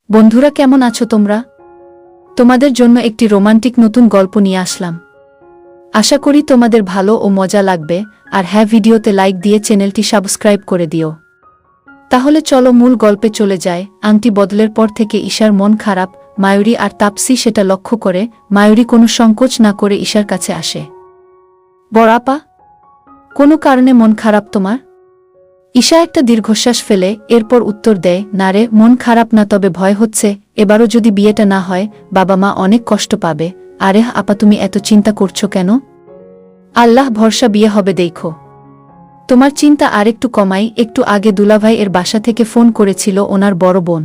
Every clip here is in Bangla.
বন্ধুরা, কেমন আছো তোমরা? তোমাদের জন্য একটি রোমান্টিক নতুন গল্প নিয়ে আসলাম। আশা করি তোমাদের ভালো ও মজা লাগবে। আর হ্যাঁ, ভিডিওতে লাইক দিয়ে চ্যানেলটি সাবস্ক্রাইব করে দিও। তাহলে চলো মূল গল্পে চলে যায়। আংটি বদলের পর থেকে ঈশার মন খারাপ। মায়ূরী আর তাপসী সেটা লক্ষ্য করে। মায়ূরী কোনো সংকোচ না করে ঈশার কাছে আসে। বড় আপা, কোনো কারণে মন খারাপ তোমার? ঈশা একটা দীর্ঘশ্বাস ফেলে এরপর উত্তর দেয়, না রে, মন খারাপ না, তবে ভয় হচ্ছে এবারও যদি বিয়েটা না হয় বাবা মা অনেক কষ্ট পাবে। আরে আপা, তুমি এত চিন্তা করছো কেন? আল্লাহ ভরসা বিয়ে হবে, দেখো। তোমার চিন্তা আরেকটু কমাই। একটু আগে দুলাভাই এর বাসা থেকে ফোন করেছিল ওনার বড় বোন।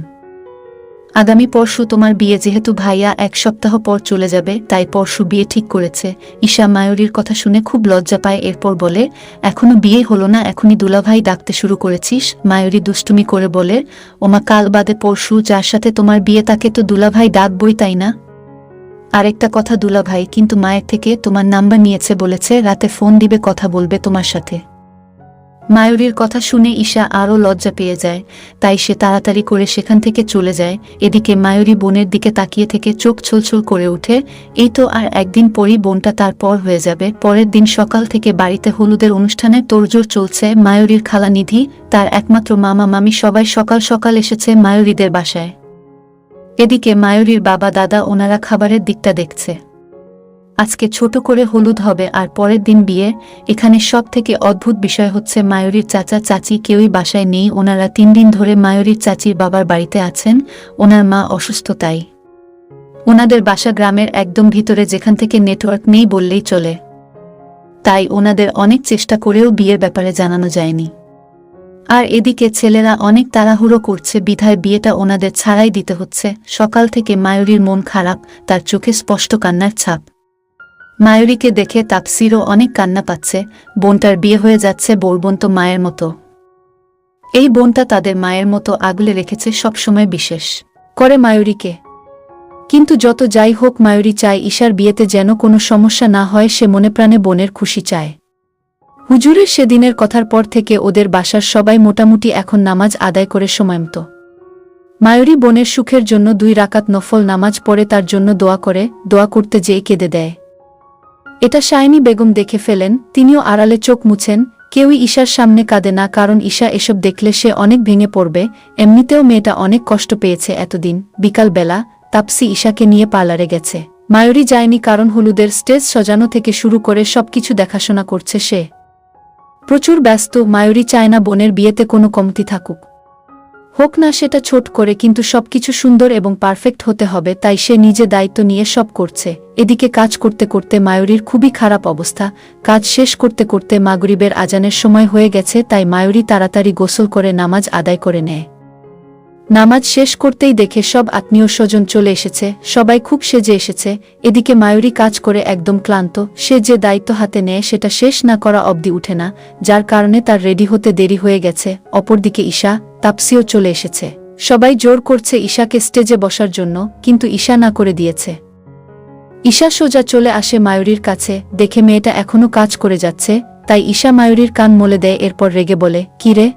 আগামী পরশু তোমার বিয়ে, যেহেতু ভাইয়া 1 সপ্তাহ পর চলে যাবে তাই পরশু বিয়ে ঠিক করেছে। ঈশা মায়ূরীর কথা শুনে খুব লজ্জা পায়। এরপর বলে, এখনো বিয়ে হলো না, এখনই দুলাভাই ডাকতে শুরু করেছিস? মায়ূরী দুষ্টুমি করে বলে, ওমা, কাল বাদে পরশু যার সাথে তোমার বিয়ে তাকে তো দুলাভাই ডাকবই, তাই না? আরেকটা কথা, দুলাভাই কিন্তু মায়ের থেকে তোমার নাম্বার নিয়েছে, বলেছে রাতে ফোন দিবে, কথা বলবে তোমার সাথে। মায়ূরীর কথা শুনে ঈশা আরও লজ্জা পেয়ে যায়, তাই সে তাড়াতাড়ি করে সেখান থেকে চলে যায়। এদিকে মায়ূরী বোনের দিকে তাকিয়ে থেকে চোখ ছলছল করে ওঠে। এই তো আর একদিন পরই বোনটা তার পর হয়ে যাবে। পরের দিন সকাল থেকে বাড়িতে হলুদের অনুষ্ঠানের তোড়জোড় চলছে। মায়ূরীর খালা নিধি, তার একমাত্র মামা মামি সবাই সকাল সকাল এসেছে মায়ূরীদের বাসায়। এদিকে মায়ূরীর বাবা দাদা ওনারা খাবারের দিকটা দেখছে। আজকে ছোট করে হলুদ হবে আর পরের দিন বিয়ে। এখানে সব থেকে অদ্ভুত বিষয় হচ্ছে মায়ূরীর চাচা চাচি কেউই বাসায় নেই। ওনারা 3 দিন ধরে মায়ূরীর চাচির বাবার বাড়িতে আছেন। ওনার মা অসুস্থ, তাই ওনাদের বাসা গ্রামের একদম ভিতরে, যেখান থেকে নেটওয়ার্ক নেই বললেই চলে। তাই ওনাদের অনেক চেষ্টা করেও বিয়ের ব্যাপারে জানানো যায়নি। আর এদিকে ছেলেরা অনেক তাড়াহুড়ো করছে, বিধায় বিয়েটা ওনাদের ছাড়াই দিতে হচ্ছে। সকাল থেকে মায়ূরীর মন খারাপ, তার চোখে স্পষ্ট কান্নার ছাপ। মায়ূরীকে দেখে তাপসীরও অনেক কান্না পাচ্ছে। বোনটার বিয়ে হয়ে যাচ্ছে, বোন তো মায়ের মতো। এই বোনটা তাদের মায়ের মতো আগলে রেখেছে, সবসময় বিশেষ করে মায়ূরীকে। কিন্তু যত যাই হোক, মায়ূরী চায় ঈশার বিয়েতে যেন কোনো সমস্যা না হয়। সে মনে প্রাণে বোনের খুশি চায়। হুজুরের সেদিনের কথার পর থেকে ওদের বাসার সবাই মোটামুটি এখন নামাজ আদায় করে সময়মতো। মায়ূরী বোনের সুখের জন্য 2 রাকাত নফল নামাজ পড়ে তার জন্য দোয়া করে। দোয়া করতে যেয়ে কেঁদে দেয়। এটা শাইনি বেগম দেখে ফেলেন। তিনিও আড়ালে চোখ মুছেন। কেউই ঈশার সামনে কাঁদে না, কারণ ঈশা এসব দেখলে সে অনেক ভেঙে পড়বে। এমনিতেও মেয়েটা অনেক কষ্ট পেয়েছে এতদিন। বিকালবেলা তাপসী ঈশাকে নিয়ে পার্লারে গেছে। মায়ূরী যায়নি, কারণ হলুদের স্টেজ সাজানো থেকে শুরু করে সবকিছু দেখাশোনা করছে সে। প্রচুর ব্যস্ত। মায়ূরী চায় না বোনের বিয়েতে কোনো কমতি থাকুক, হোক না সেটা ছোট করে, কিন্তু সবকিছু সুন্দর এবং পারফেক্ট হতে হবে। তাই সে নিজে দায়িত্ব নিয়ে সব করছে। এদিকে কাজ করতে করতে মায়ূরীর খুবই খারাপ অবস্থা। কাজ শেষ করতে করতে মাগরিবের আজানের সময় হয়ে গেছে, তাই মায়ূরী তাড়াতাড়ি গোসল করে নামাজ আদায় করে নেয়। নামাজ শেষ করতেই দেখে সব আত্মীয় স্বজন চলে এসেছে। সবাই খুব সেজে এসেছে। এদিকে মায়ূরী কাজ করে একদম ক্লান্ত। সে যে দায়িত্ব হাতে নেয় সেটা শেষ না করা অবধি উঠে না, যার কারণে তার রেডি হতে দেরি হয়ে গেছে। অপরদিকে ঈশা, তাপসীও চলে এসেছে। সবাই জোর করছে ঈশাকে স্টেজে বসার জন্য, কিন্তু ঈশা না করে দিয়েছে। ঈশা সোজা চলে আসে মায়ূরীর কাছে। দেখে মেয়েটা এখনো কাজ করে যাচ্ছে, তাই ঈশা মায়ূরীর কান মলে দেয়। এরপর রেগে বলে, কি রে,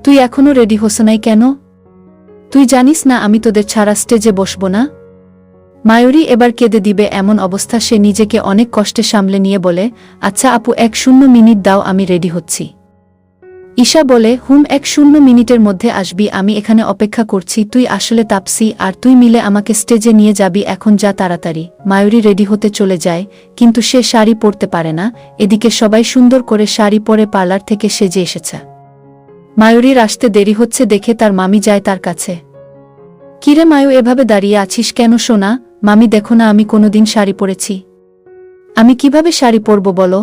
তুই এখনো রেডি হস নাই কেন? তুই জানিস না আমি তোদের ছাড়া স্টেজে বসবো না? মায়ূরী এবার কেঁদে দিবে এমন অবস্থা। সে নিজেকে অনেক কষ্টে সামলে নিয়ে বলে, আচ্ছা আপু, 1 মিনিট দাও, আমি রেডি হচ্ছি। ঈশা বলে, 1 মিনিটের মধ্যে আসবি, আমি এখানে অপেক্ষা করছি। তুই আসলে তাপসী আর তুই মিলে আমাকে স্টেজে নিয়ে যাবি, এখন যা তাড়াতাড়ি। মায়ূরী রেডি হতে চলে যায়, কিন্তু সে শাড়ি পরতে পারে না। এদিকে সবাই সুন্দর করে শাড়ি পরে পার্লার থেকে সেজে এসেছে। মায়ূরীর আসতে দেরি হচ্ছে দেখে তার মামি যায় তার কাছে। কিরে মায়ু, এভাবে দাঁড়িয়ে আছিস কেন? সোনা, মামি দেখো না আমি কোনোদিন শাড়ি পরেছি। আমি কিভাবে শাড়ি পরব বলো?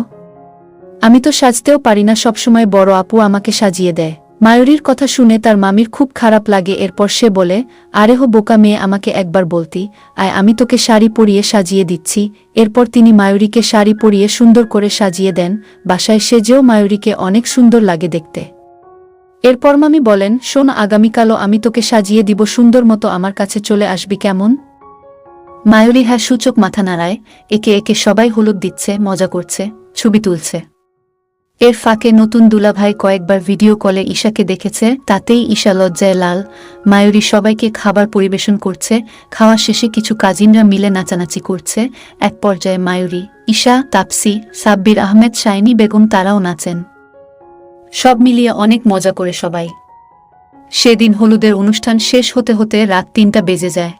আমি তো সাজতেও পারি না, সবসময় বড় আপু আমাকে সাজিয়ে দেয়। মায়ূরীর কথা শুনে তার মামির খুব খারাপ লাগে। এরপর সে বলে, আরে হো বোকা মেয়ে, আমাকে একবার বলতি, আয় আমি তোকে শাড়ি পরিয়ে সাজিয়ে দিচ্ছি। এরপর তিনি মায়ূরীকে শাড়ি পরিয়ে সুন্দর করে সাজিয়ে দেন। বাসায় সেজেও মায়ূরীকে অনেক সুন্দর লাগে দেখতে। এরপর মামি বলেন, শোন, আগামীকালও আমি তোকে সাজিয়ে দিব সুন্দর মতো, আমার কাছে চলে আসবি কেমন? মায়ূরী হ্যাঁ সূচক মাথা নাড়ায়। একে একে সবাই হলুদ দিচ্ছে, মজা করছে, ছবি তুলছে। এর ফাঁকে নতুন দুলাভাই কয়েকবার ভিডিও কলে ঈশাকে দেখেছে, তাতেই ঈশা লজ্জায় লাল। মায়ূরী সবাইকে খাবার পরিবেশন করছে। খাওয়া শেষে কিছু কাজিনরা মিলে নাচানাচি করছে। এক পর্যায়ে মায়ূরী, ঈশা, তাপসি, সাব্বির আহমেদ, শাইনি বেগম তারাও নাচেন। সব মিলিয়ে অনেক মজা করে সবাই। সেদিন হলুদের অনুষ্ঠান শেষ হতে হতে রাত ৩টা বেজে যায়।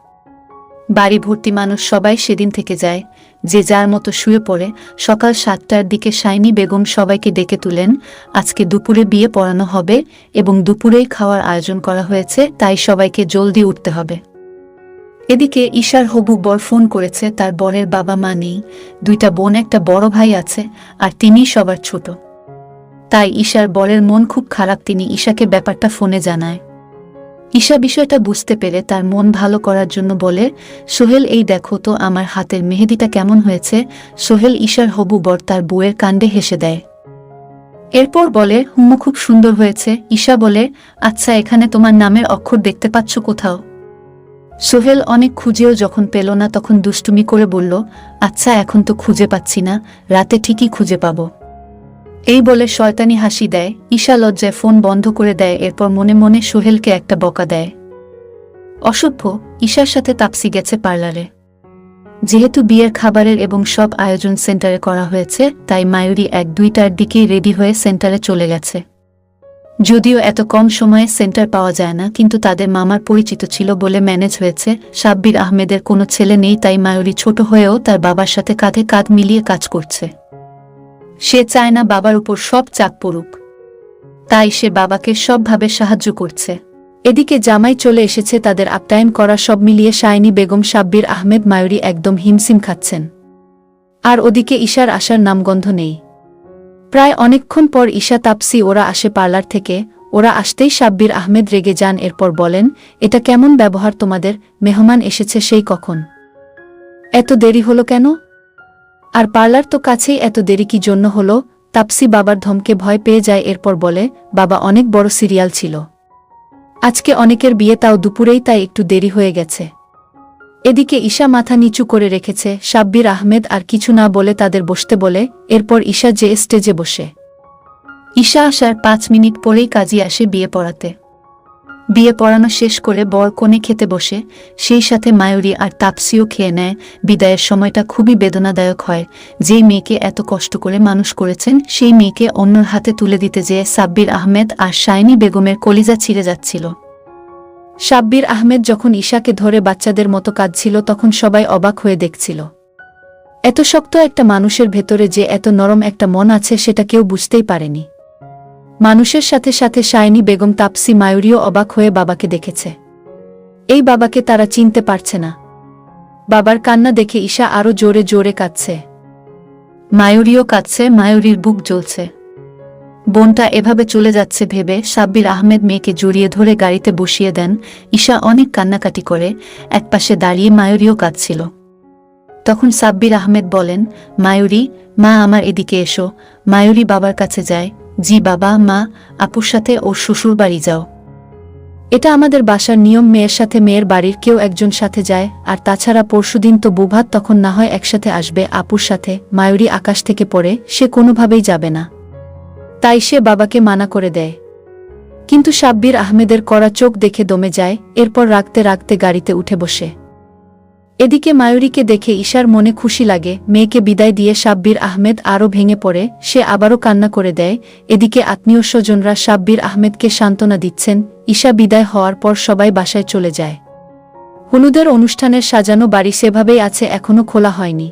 বাড়ি ভর্তি মানুষ, সবাই সেদিন থেকে যায়, যে যার মতো শুয়ে পড়ে। সকাল ৭টার দিকে শাইনি বেগম সবাইকে ডেকে তুলেন। আজকে দুপুরে বিয়ে পড়ানো হবে এবং দুপুরেই খাওয়ার আয়োজন করা হয়েছে, তাই সবাইকে জলদি উঠতে হবে। এদিকে ঈশার হবু বর ফোন করেছে, তার বরের বাবা মা নেই, 2টা বোন, একটা বড় ভাই আছে, আর তিনিই সবার ছোট। তাই ঈশার বরের মন খুব খারাপ। তিনি ঈশাকে ব্যাপারটা ফোনে জানায়। ঈশা বিষয়টা বুঝতে পেরে তার মন ভালো করার জন্য বলে, সোহেল, এই দেখো তো আমার হাতের মেহেদিটা কেমন হয়েছে। সোহেল, ঈশার হবু বর, তার বউয়ের কাণ্ডে হেসে দেয়। এরপর বলে, হুম্মু, খুব সুন্দর হয়েছে। ঈশা বলে, আচ্ছা, এখানে তোমার নামের অক্ষর দেখতে পাচ্ছ কোথাও? সোহেল অনেক খুঁজেও যখন পেল না, তখন দুষ্টুমি করে বলল, আচ্ছা, এখন তো খুঁজে পাচ্ছি না, রাতে ঠিকই খুঁজে পাবো। এই বলে শয়তানি হাসি দেয়। ঈশা লজ্জায় ফোন বন্ধ করে দেয়। এরপর মনে মনে সোহেলকে একটা বকা দেয়। অসভ্য। ঈশার সাথে তাপসি গেছে পার্লারে। যেহেতু বিয়ের খাবারের এবং সব আয়োজন সেন্টারে করা হয়েছে, তাই মায়ূরী 1-2টার দিকেই রেডি হয়ে সেন্টারে চলে গেছে। যদিও এত কম সময়ে সেন্টার পাওয়া যায় না, কিন্তু তাদের মামার পরিচিত ছিল বলে ম্যানেজ হয়েছে। সাব্বির আহমেদের কোনো ছেলে নেই, তাই মায়ূরী ছোট হয়েও তার বাবার সাথে কাঁধে কাঁধ মিলিয়ে কাজ করছে। সে চায় না বাবার উপর সব চাপ পড়ুক, তাই সে বাবাকে সবভাবে সাহায্য করছে। এদিকে জামাই চলে এসেছে, তাদের আপ্যায়ন করা। সব মিলিয়ে শাইনি বেগম, সাব্বির আহমেদ, মায়ূরী একদম হিমশিম খাচ্ছেন। আর ওদিকে ঈশার আসার নামগন্ধ নেই। প্রায় অনেকক্ষণ পর ঈশা, তাপসি ওরা আসে পার্লার থেকে। ওরা আসতেই সাব্বির আহমেদ রেগে যান। এরপর বলেন, এটা কেমন ব্যবহার তোমাদের? মেহমান এসেছে সেই কখন, এত দেরি হলো কেন? আর পার্লার তো কাছেই, এত দেরি কি জন্য হলো? তাপসি বাবার ধমকে ভয় পেয়ে যায়। এরপর বলে, বাবা, অনেক বড় সিরিয়াল ছিল আজকে, অনেকের বিয়ে, তাও দুপুরেই, তাই একটু দেরি হয়ে গেছে। এদিকে ঈশা মাথা নিচু করে রেখেছে। সাব্বির আহমেদ আর কিছু না বলে তাদের বসতে বলে। এরপর ঈশা যে স্টেজে বসে। ঈশা আসার 5 মিনিট পরেই কাজী আসে বিয়ে পড়াতে। বিয়ে পড়ানো শেষ করে বর কনে খেতে বসে, সেই সাথে মায়ূরী আর তাপসিও খেয়ে নেয়। বিদায়ের সময়টা খুবই বেদনাদায়ক হয়। যেই মেয়েকে এত কষ্ট করে মানুষ করেছেন, সেই মেয়েকে অন্যর হাতে তুলে দিতে যেয়ে সাব্বির আহমেদ আর শাইনি বেগমের কলিজা ছিঁড়ে যাচ্ছিল। সাব্বির আহমেদ যখন ঈশাকে ধরে বাচ্চাদের মতো কাঁদছিল, তখন সবাই অবাক হয়ে দেখছিল। এত শক্ত একটা মানুষের ভেতরে যে এত নরম একটা মন আছে, সেটা কেউ বুঝতেই পারেনি। মানুষের সাথে সাথে শাইনি বেগম, তাপসি, মায়ূরীও অবাক হয়ে বাবাকে দেখেছে। এই বাবাকে তারা চিনতে পারছে না। বাবার কান্না দেখে ঈশা আরো জোরে জোরে কাঁদছে। মায়ূরীও কাঁদছে, মায়ূরীর বুক জ্বলছে। বোনটা এভাবে চলে যাচ্ছে ভেবে সাব্বির আহমেদ মেয়েকে জড়িয়ে ধরে গাড়িতে বসিয়ে দেন। ঈশা অনেক কান্নাকাটি করে একপাশে দাঁড়িয়ে। মায়ূরীও কাঁদছিল। তখন সাব্বির আহমেদ বলেন, মায়ূরী, মা, আমার এদিকে এসো। মায়ূরী বাবার কাছে যায়। জি বাবা। মা, আপুর সাথে ওর শ্বশুর বাড়ি যাও। এটা আমাদের বাসার নিয়ম, মেয়ের সাথে মেয়ের বাড়ির কেউ একজন সাথে যায়। আর তাছাড়া পরশুদিন তো বুভাত, তখন না হয় একসাথে আসবে আপুর সাথে। মায়ূরী আকাশ থেকে পড়ে, সে কোনোভাবেই যাবে না, তাই সে বাবাকে মানা করে দেয়। কিন্তু সাব্বির আহমেদের কড়া চোখ দেখে দমে যায়। এরপর রাগতে রাগতে গাড়িতে উঠে বসে। এদিকে মায়ূরীকে দেখে ঈশার মনে খুশি লাগে। মেয়েকে বিদায় দিয়ে সাব্বির আহমেদ আরও ভেঙে পড়ে। সে আবারও কান্না করে দেয়। এদিকে আত্মীয় স্বজনরা সাব্বির আহমেদকে সান্ত্বনা দিচ্ছেন। ঈশা বিদায় হওয়ার পর সবাই বাসায় চলে যায়। হলুদের অনুষ্ঠানের সাজানো বাড়ি সেভাবেই আছে, এখনো খোলা হয়নি।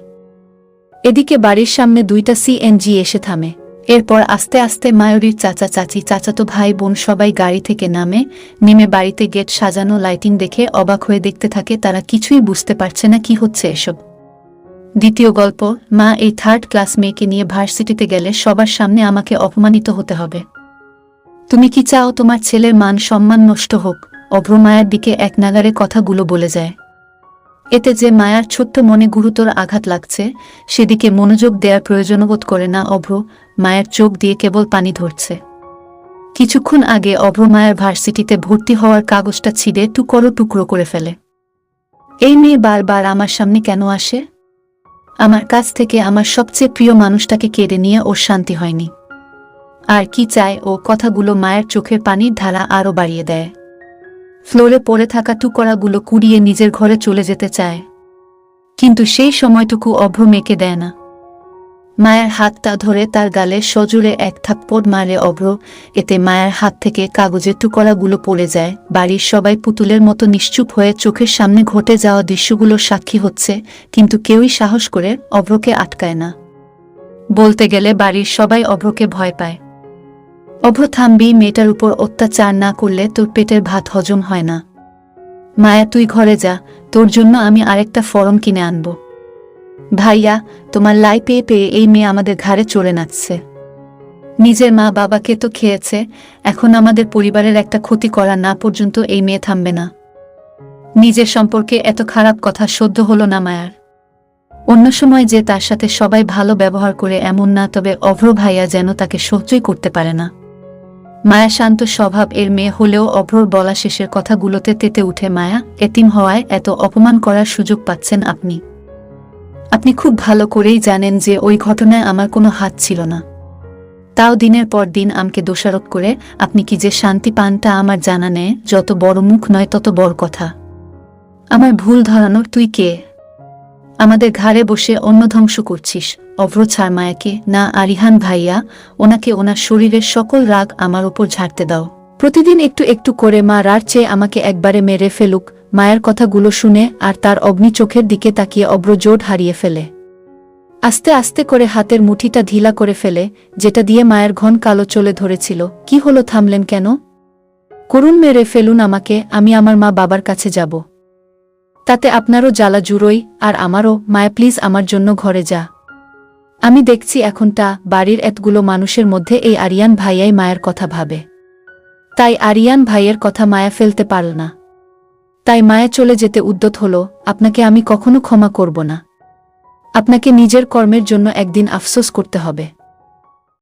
এদিকে বাড়ির সামনে 2টা সিএনজি এসে থামে। এরপর আস্তে আস্তে মায়ূরীর চাচা, চাচি, চাচাতো ভাই, বোন সবাই গাড়ি থেকে নেমে বাড়িতে গেট সাজানো, লাইটিং দেখে অবাক হয়ে দেখতে থাকে। তারা কিছুই বুঝতে পারছে না কি হচ্ছে এসব। দ্বিতীয় গল্প। মা, এই 3rd ক্লাস মেয়েকে নিয়ে ভার্সিটিতে গেলে সবার সামনে আমাকে অপমানিত হতে হবে। তুমি কি চাও তোমার ছেলের মান সম্মান নষ্ট হোক? অভ্র মায়ার দিকে এক নাগারে কথাগুলো বলে যায়। এতে যে মায়ার ছোট্ট মনে গুরুতর আঘাত লাগছে, সেদিকে মনোযোগ দেওয়ার প্রয়োজনবোধ করে না অভ্র। মায়ের চোখ দিয়ে কেবল পানি ধরছে। কিছুক্ষণ আগে অভ্র মায়ের ভার্সিটিতে ভর্তি হওয়ার কাগজটা ছিঁড়ে টুকরো টুকরো করে ফেলে। এই মেয়ে বারবার আমার সামনে কেন আসে? আমার কাছ থেকে আমার সবচেয়ে প্রিয় মানুষটাকে কেড়ে নিয়ে ওর শান্তি হয়নি। আর কি চায় ও কথাগুলো মায়ের চোখের পানির ধারা আরও বাড়িয়ে দেয়। ফ্লোরে পড়ে থাকা টুকরাগুলো কুড়িয়ে নিজের ঘরে চলে যেতে চায়, কিন্তু সেই সময়টুকু অভ্র মেয়েকে দেয় না। মায়ের হাতটা ধরে তার গালে সজোরে এক থাপ্পড় মারে অভ্র। এতে মায়ের হাত থেকে কাগজের টুকরাগুলো পড়ে যায়। বাড়ির সবাই পুতুলের মতো নিশ্চুপ হয়ে চোখের সামনে ঘটে যাওয়া দৃশ্যগুলোর সাক্ষী হচ্ছে, কিন্তু কেউই সাহস করে অভ্রকে আটকায় না। বলতে গেলে বাড়ির সবাই অভ্রকে ভয় পায়। অভ্র, থামবি, মেয়েটার উপর অত্যাচার না করলে তোর পেটের ভাত হজম হয় না। মায়া, তুই ঘরে যা, তোর জন্য আমি আরেকটা ফরম কিনে আনব। ভাইয়া, তোমার লাই পেয়ে পেয়ে এই মেয়ে আমাদের ঘাড়ে চড়ে নাচছে। নিজের মা বাবাকে তো খেয়েছে, এখন আমাদের পরিবারের একটা ক্ষতি করা না পর্যন্ত এই মেয়ে থামবে না। নিজের সম্পর্কে এত খারাপ কথা সহ্য হলো না মায়ার। অন্য সময় যে তার সাথে সবাই ভালো ব্যবহার করে এমন না, তবে অভ্র ভাইয়া যেন তাকে সহ্যই করতে পারে না। মায়া শান্ত স্বভাব এর মেয়ে হলেও অভ্রর বলা শেষের কথাগুলোতে তেতে উঠে। মায়া, এতিম হওয়ায় এত অপমান করার সুযোগ পাচ্ছেন আপনি। আপনি খুব ভালো করেই জানেন যে ওই ঘটনায় আমার কোনো হাত ছিল না। তাও দিনের পর দিন আমাকে দোষারোপ করে আপনি কি যে শান্তি পানটা আমার জানা নেই। যত বড় মুখ নয় তত বড় কথা। আমার ভুল ধরানোর তুই কে? আমাদের ঘাড়ে বসে অন্য ধ্বংস করছিস। অভ্র, ছাড় মায়াকে। না আরিহান ভাইয়া, ওনাকে ওনার শরীরের সকল রাগ আমার উপর ঝাড়তে দাও। প্রতিদিন একটু একটু করে মা রার চেয়ে আমাকে একবারে মেরে ফেলুক। মায়ের কথাগুলো শুনে আর তার অগ্নি চোখের দিকে তাকিয়ে অভ্র জোট হারিয়ে ফেলে। আস্তে আস্তে করে হাতের মুঠিটা ঢিলা করে ফেলে, যেটা দিয়ে মায়ের ঘন কালো চলে ধরেছিল। কি হলো, থামলেন কেন? করুণ, মেরে ফেলুন আমাকে, আমি আমার মা বাবার কাছে যাব। তাতে আপনারও জ্বালা জুড়োই, আর আমারও। মায়া, প্লিজ আমার জন্য ঘরে যা। আমি দেখছি এখনটা বাড়ির এতগুলো মানুষের মধ্যে এই আরিয়ান ভাইয়াই মায়ের কথা ভাবে। তাই আরিয়ান ভাইয়ের কথা মায়া ফেলতে পারল না। তাই মায়া চলে যেতে উদ্যত হলো। আপনাকে আমি কখনো ক্ষমা করব না। আপনাকে নিজের কর্মের জন্য একদিন আফসোস করতে হবে।